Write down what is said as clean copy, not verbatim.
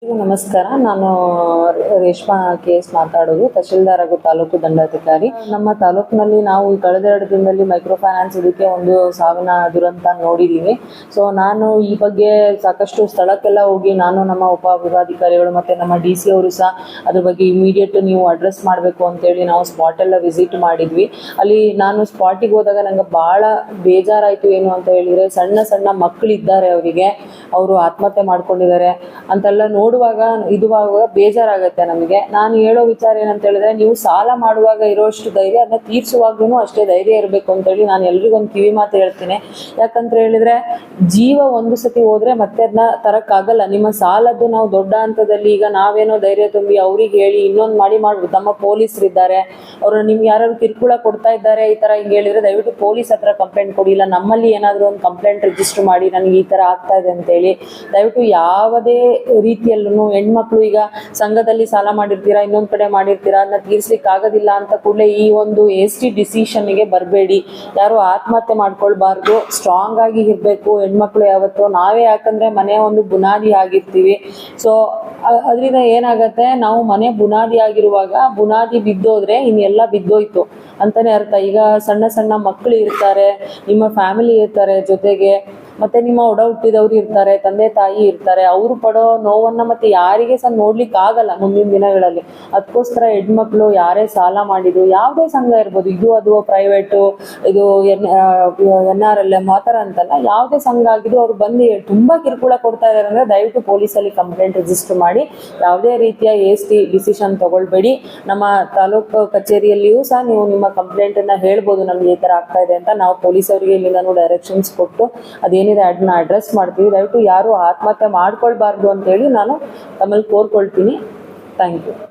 ನಮಸ್ಕಾರ. ನಾನು ರೇಷ್ಮಾ KS ಮಾತಾಡೋದು, ತಹಶೀಲ್ದಾರ್ ಹಾಗೂ ತಾಲೂಕು ದಂಡಾಧಿಕಾರಿ. ನಮ್ಮ ತಾಲೂಕಿನಲ್ಲಿ ನಾವು ಕಳೆದ 2 ದಿನದಲ್ಲಿ ಮೈಕ್ರೋ ಫೈನಾನ್ಸ್ ಇದಕ್ಕೆ ಒಂದು ಸಾವಿನ ದುರಂತ ನೋಡಿದ್ದೀವಿ. ಸೊ ನಾನು ಈ ಬಗ್ಗೆ ಸಾಕಷ್ಟು ಸ್ಥಳಕ್ಕೆಲ್ಲ ಹೋಗಿ ನಾನು ನಮ್ಮ ಉಪವಿಭಾಗಾಧಿಕಾರಿಗಳು ಮತ್ತು ನಮ್ಮ DC ಅವರು ಸಹ ಅದ್ರ ಬಗ್ಗೆ ಇಮಿಡಿಯೇಟ್ ನೀವು ಅಡ್ರೆಸ್ ಮಾಡಬೇಕು ಅಂತೇಳಿ ನಾವು ಸ್ಪಾಟೆಲ್ಲ ವಿಸಿಟ್ ಮಾಡಿದ್ವಿ. ಅಲ್ಲಿ ನಾನು ಸ್ಪಾಟಿಗೆ ಹೋದಾಗ ನಂಗೆ ಭಾಳ ಬೇಜಾರಾಯಿತು. ಏನು ಅಂತ ಹೇಳಿದರೆ, ಸಣ್ಣ ಸಣ್ಣ ಮಕ್ಕಳಿದ್ದಾರೆ, ಅವರಿಗೆ ಅವರು ಆತ್ಮಹತ್ಯೆ ಮಾಡ್ಕೊಂಡಿದ್ದಾರೆ ಅಂತೆಲ್ಲ ನೋಡುವಾಗ ಬೇಜಾರಾಗುತ್ತೆ ನಮಗೆ. ನಾನು ಹೇಳೋ ವಿಚಾರ ಏನಂತ ಹೇಳಿದ್ರೆ, ನೀವು ಸಾಲ ಮಾಡುವಾಗ ಇರೋಷ್ಟು ಧೈರ್ಯ ಅದನ್ನ ತೀರ್ಸುವಾಗ್ಲೂ ಅಷ್ಟೇ ಧೈರ್ಯ ಇರಬೇಕು ಅಂತೇಳಿ ನಾನು ಎಲ್ರಿಗೊಂದು ಕಿವಿ ಮಾತು ಹೇಳ್ತೀನಿ. ಯಾಕಂತ ಹೇಳಿದ್ರೆ, ಜೀವ ಒಂದು ಸತಿ ಹೋದ್ರೆ ಮತ್ತೆ ಅದನ್ನ ತರಕ್ಕಾಗಲ್ಲ. ನಿಮ್ಮ ಸಾಲದ್ದು ನಾವು ದೊಡ್ಡ ಹಂತದಲ್ಲಿ ಈಗ ನಾವೇನೋ ಧೈರ್ಯ ತುಂಬಿ ಅವ್ರಿಗೆ ಹೇಳಿ ಇನ್ನೊಂದು ಮಾಡ್ಬೋದು. ನಮ್ಮ ಪೊಲೀಸರು ಇದ್ದಾರೆ, ಅವರು ನಿಮ್ಗೆ ಯಾರು ಕಿರುಕುಳ ಕೊಡ್ತಾ ಇದ್ದಾರೆ ಈ ತರ ಹಿಂಗೆ ಹೇಳಿದ್ರೆ ದಯವಿಟ್ಟು ಪೊಲೀಸ್ ಹತ್ರ ಕಂಪ್ಲೇಂಟ್ ಕೊಡಿ, ಇಲ್ಲ ನಮ್ಮಲ್ಲಿ ಏನಾದರೂ ಒಂದು ಕಂಪ್ಲೇಂಟ್ ರಿಜಿಸ್ಟರ್ ಮಾಡಿ ನನಗೆ ಈ ತರ ಆಗ್ತಾ ಇದೆ ಅಂತೇಳಿ. ದಯವಿಟ್ಟು ಯಾವುದೇ ರೀತಿಯಲ್ಲೂ ಹೆಣ್ಮಕ್ಳು ಈಗ ಸಂಘದಲ್ಲಿ ಸಾಲ ಮಾಡಿರ್ತೀರಾ, ಇನ್ನೊಂದ್ ಕಡೆ ಮಾಡಿರ್ತೀರಾ, ಅದನ್ನ ತೀರ್ಸ್ಲಿಕ್ಕೆ ಆಗೋದಿಲ್ಲ ಅಂತ ಕೂಡಲೇ ಈ ಒಂದು hasty ಡಿಸಿಷನ್ಗೆ ಬರಬೇಡಿ. ಯಾರು ಆತ್ಮಹತ್ಯೆ ಮಾಡ್ಕೊಳ್ಬಾರ್ದು, ಸ್ಟ್ರಾಂಗ್ ಆಗಿ ಇರಬೇಕು ಹೆಣ್ಮಕ್ಳು ಯಾವತ್ತೂ. ನಾವೇ ಯಾಕಂದ್ರೆ ಮನೆ ಒಂದು ಬುನಾದಿ ಆಗಿರ್ತೀವಿ. ಸೊ ಅದರಿಂದ ಏನಾಗತ್ತೆ, ನಾವು ಮನೆ ಬುನಾದಿ ಆಗಿರುವಾಗ ಬುನಾದಿ ಬಿದ್ದೋದ್ರೆ ಇನ್ನೆಲ್ಲ ಬಿದ್ದೋಯ್ತು ಅಂತಾನೆ ಅರ್ಥ. ಈಗ ಸಣ್ಣ ಸಣ್ಣ ಮಕ್ಕಳು ಇರ್ತಾರೆ, ನಿಮ್ಮ ಫ್ಯಾಮಿಲಿ ಇರ್ತಾರೆ ಜೊತೆಗೆ, ಮತ್ತೆ ನಿಮ್ಮ ಒಡ ಹುಟ್ಟಿದವ್ರು ಇರ್ತಾರೆ, ತಂದೆ ತಾಯಿ ಇರ್ತಾರೆ. ಅವರು ಪಡೋ ನೋವನ್ನ ಮತ್ತೆ ಯಾರಿಗೆ ಸಹ ನೋಡ್ಲಿಕ್ಕೆ ಆಗಲ್ಲ ಮುಂದಿನ ದಿನಗಳಲ್ಲಿ. ಅದಕ್ಕೋಸ್ಕರ ಹೆಣ್ಮಕ್ಳು ಯಾರೇ ಸಾಲ ಮಾಡಿದ್ರು, ಯಾವುದೇ ಸಂಘ ಇರ್ಬೋದು, ಇದು ಅದು ಪ್ರೈವೇಟು, ಇದು NRLM ಆ ಥರ ಅಂತಲ್ಲ, ಯಾವುದೇ ಸಂಘ ಆಗಿದ್ರು ಅವ್ರು ಬಂದು ತುಂಬಾ ಕಿರುಕುಳ ಕೊಡ್ತಾ ಇದಾರೆ ಅಂದ್ರೆ ದಯವಿಟ್ಟು ಪೊಲೀಸಲ್ಲಿ ಕಂಪ್ಲೇಂಟ್ ರಿಜಿಸ್ಟರ್ ಮಾಡಿ. ಯಾವುದೇ ರೀತಿಯ hasty ಡಿಸಿಷನ್ ತಗೊಳ್ಬೇಡಿ. ನಮ್ಮ ತಾಲೂಕು ಕಚೇರಿಯಲ್ಲಿಯೂ ಸಹ ನೀವು ನಿಮ್ಮ ಕಂಪ್ಲೇಂಟ್ ಅನ್ನ ಹೇಳ್ಬೋದು, ನಮ್ಗೆ ಈ ತರ ಆಗ್ತಾ ಇದೆ ಅಂತ. ನಾವು ಪೊಲೀಸ್ ಅವರಿಗೆ ಇಲ್ಲಿಂದ ಡೈರೆಕ್ಷನ್ಸ್ ಕೊಟ್ಟು ಅದೇನಿದೆ ಅದನ್ನ ಅಡ್ರೆಸ್ ಮಾಡ್ತೀವಿ. ದಯವಿಟ್ಟು ಯಾರು ಆತ್ಮಹತ್ಯೆ ಮಾಡ್ಕೊಳ್ಬಾರ್ದು ಅಂತೇಳಿ ನಾನು ತಮ್ಮಲ್ಲಿ ಕೋರ್ಕೊಳ್ತೀನಿ. Thank you.